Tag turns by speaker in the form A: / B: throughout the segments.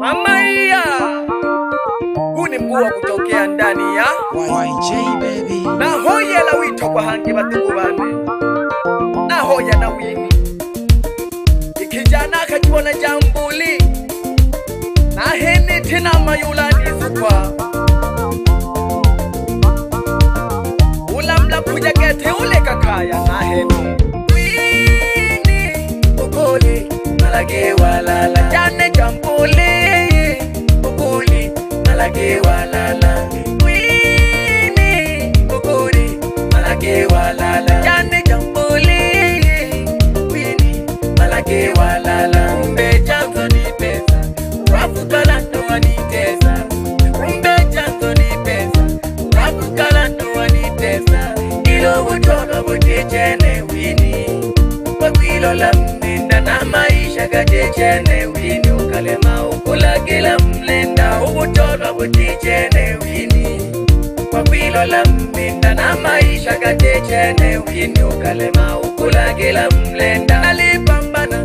A: Mama iya, huni mkuu wa kutokea ndani ya
B: YJ baby.
A: na hoya la wito kwa hangi batugu bane na hoya na wini ikijana kachibona jambuli na heni tina mayula nizukwa ulamla kuja gete ule kakaya na heni wini ukuli malage walala jane jambuli ukuli malage walala wini ukuli malage walala jane jambuli wini malage walala umbe janzo ni pesa wafukala ndo wanitesa umbe janzo ni pesa wafukala ndo wanitesa ilo butono butechene wini wakwilo la mnenda na maisha gajechene wini ukalema ukulagila mlenda ubutono butechene wini wakwilo la mnenda na maisha gajechene wini ukalema ukulagila mlenda alipambana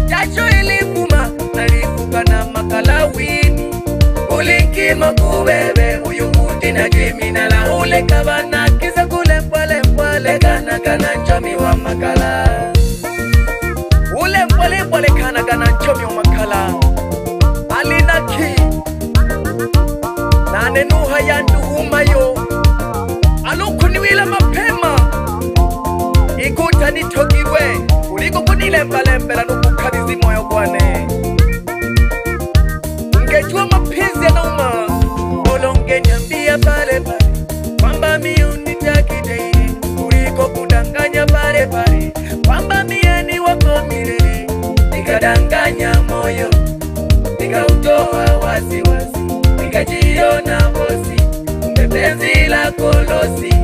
A: jasho ilikuma alifuka na makala wini ulikima kubebe uyumuti na jimina la ule kabana kisa kule mpwale mpwale kana nchomi wa makala ule mpwale mpwale kana nchomi wa makala alina ki na nenuha ya nduhuma yo alukuniwila mapema ikuta nitokiwe uliko kunilembalembela nukukabizi moyo kwane ungejua mapenzi ya nauma olonge nyambia pale pale kwamba miuni takidei uliko kudanganya pale pale kwamba mieni wako milele nikadanganya moyo nikautoa wasiwasi nikajiona bosi mpenzi la kolosi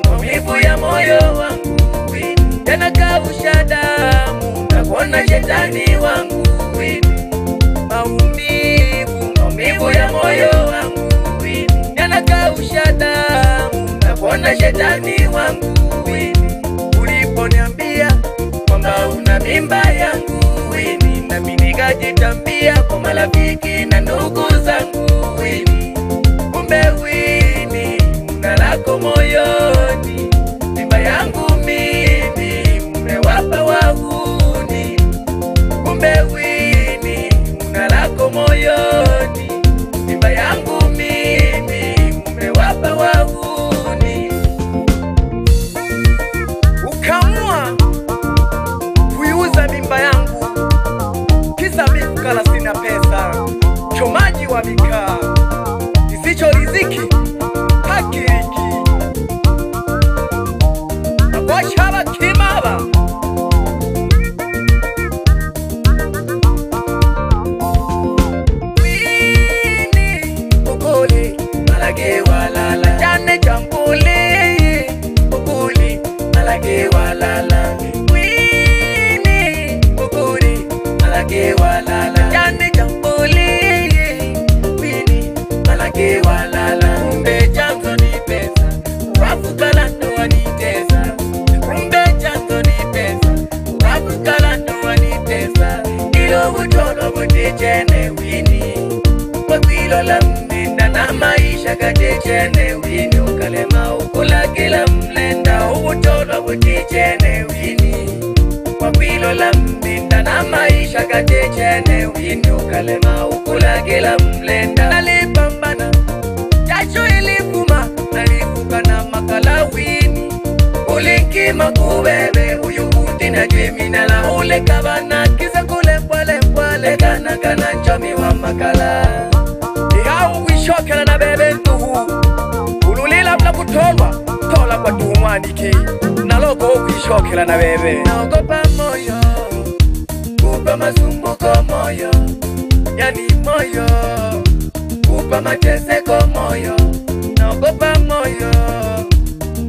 A: maumivu ya moyo wangu wini tena kausha damu na kuona shetani wangu wini maumivu ya moyo wangu wini tena kausha damu na kuona shetani wangu wini uliponiambia kwamba una mimba yangu wini nami nikajitambia kwa marafiki na ndugu zangu wini kumbe wini una lako moyoni mimba yangu mimi umewapa wahuni kumbe wini una lako moyoni mimba yangu mimi umewapa wahuni ukamua kuiuza mimba yangu kisa mikukala sina pesa chomaji wa mikaa isicho riziki hakiriki Washaba kimaba wini ukuli malage walala jane jambuli ukuli malage walala wini ukuli malage walala jane jambuli wini malage walala umbe janzo ni pesa wafukala ndo wanitesa ilo butono butechene wini wakwilo la mnenda na maisha gajechene wini ukalema ukulagila mlenda ubutono butechene wini wakwilo la mnenda na maisha gajechene wini ukalema ukulagila mlenda alipambana jasho ilikuma alifuka na makala wini ulikima kubebe uyumuti na jimina la ule kabana kisa kule mpwale mpwale kana nchomi wa makala ihau wishokela na bebe ntuhu ululila mla kutolwa tola kwa tuumwaniki na loko wishokela na bebe naogopa moyo kupa masumbuko moyo yani moyo kupa mateseko moyo naogopa moyo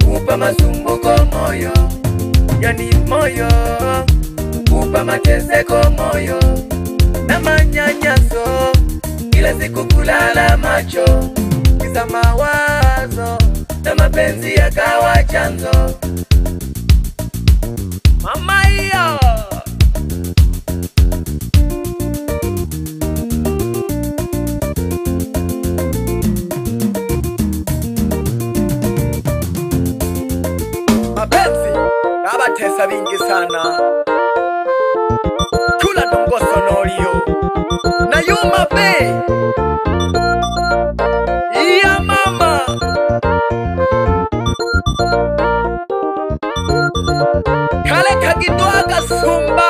A: kupa masumbuko moyo yani moyo kupa mateseko moyo na manyanyaso kila siku kulala macho kisa mawazo na mapenzi mapenzi yakawa chanzo. Mama hiyo mapenzi yabatesa bingi sana. Kula nongoso nolio na yuma be iya mama kale kagidwa gasumba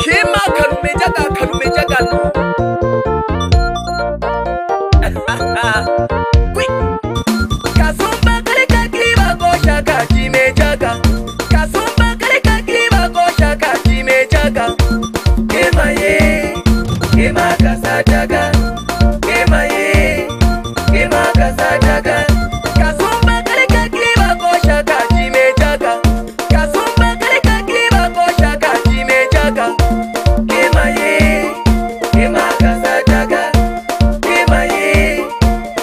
A: kima kalumejaga no kasumba kale kakiba gosha kajimejaga kasumba kale kakiba gosha kajimejaga kema ye kema kasataga kema ye kema kasataga kasumba kale kakiba gosha kajimejaga kasumba kale kakiba gosha kajimejaga kema ye kema kasataga kema ye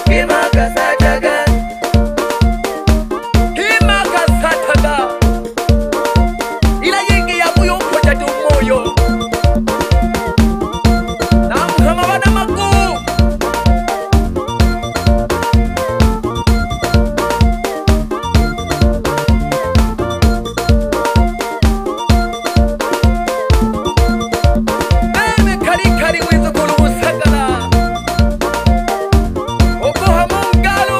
A: kema kasataga kema kasataga ila yingi ya moyo mpoja tu moyo na mkama wana magu neme kari wizo kulu usagala oko hamungalu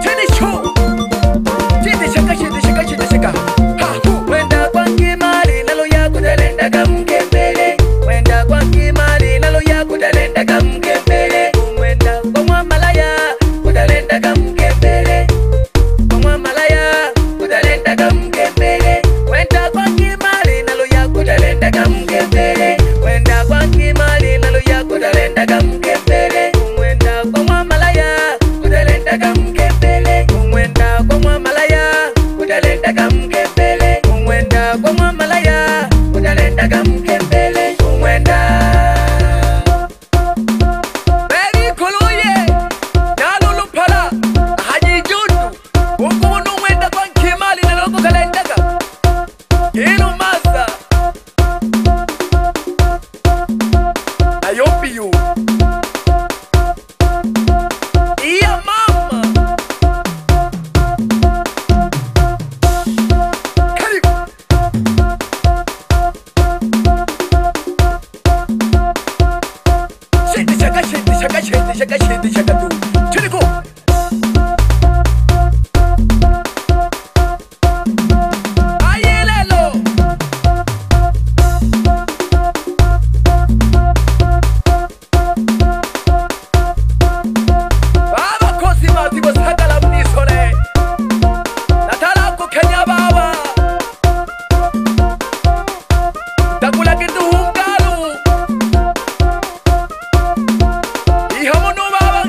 A: chini shu chini shaka ha hu wenda kwa kimali nalo ya kudalenda kamkembele wenda kwa kimali nalo ya kudalenda kamkembele wenda kwa mwamalaya kudalenda kamkembele kwa mwamalaya kudalenda kamkembele wenda kwa kimali nalo ya kudalenda kamkembele wenda kwa kimali nalo ya kudalenda kamkembele wenda kwa mwamalaya kudalenda kamkembele wenda kwa mwamalaya kudalenda kamkembele wenda kwa mwamalaya kudalenda kamkembele wenda Baby kuluye nalulu pala haji judu ukunu wenda kwa kimali naloko kalendaga inu masa ayombi yu iya mama karibu shaka tu chiniku ayelelo baba kosi matibo sagala mnisore natala kukenya baba takula kitu hungalu ihamono baba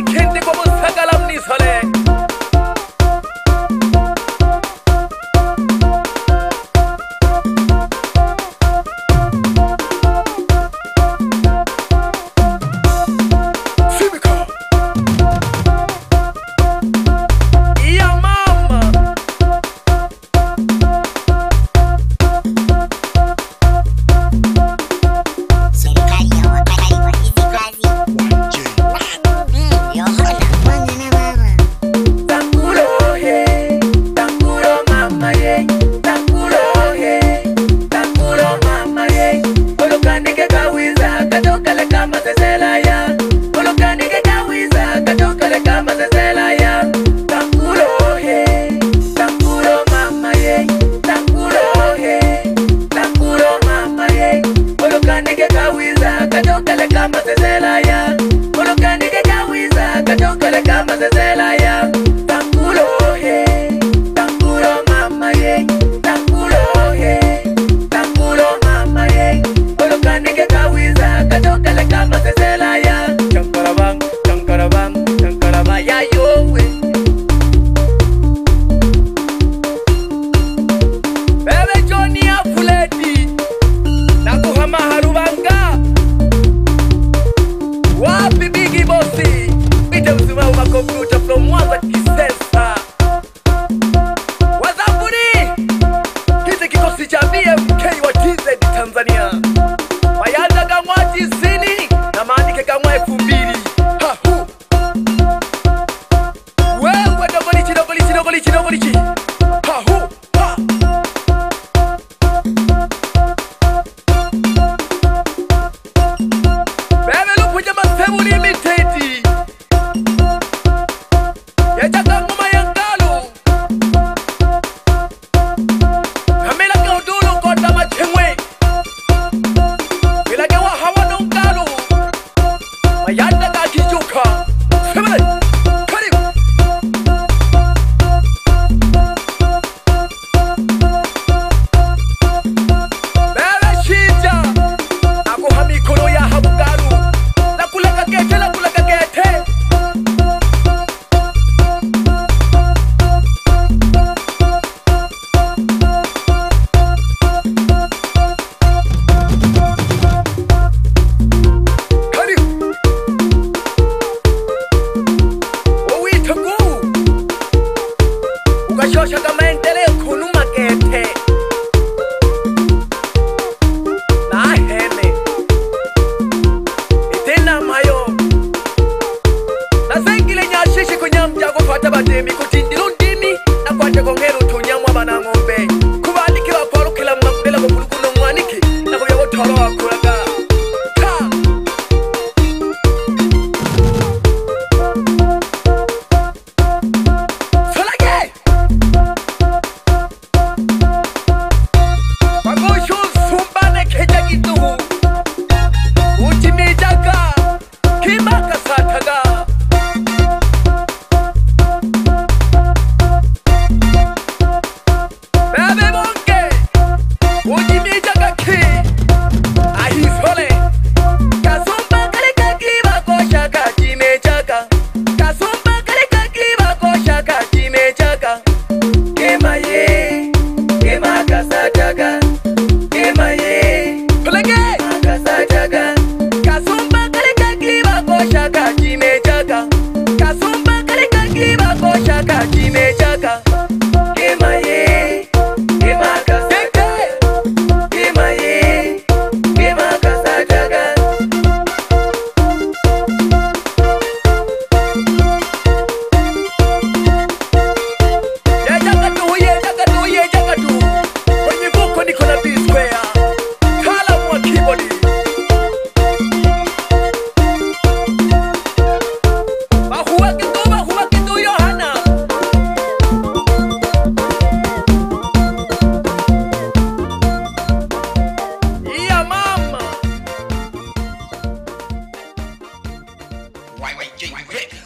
B: YJ Records.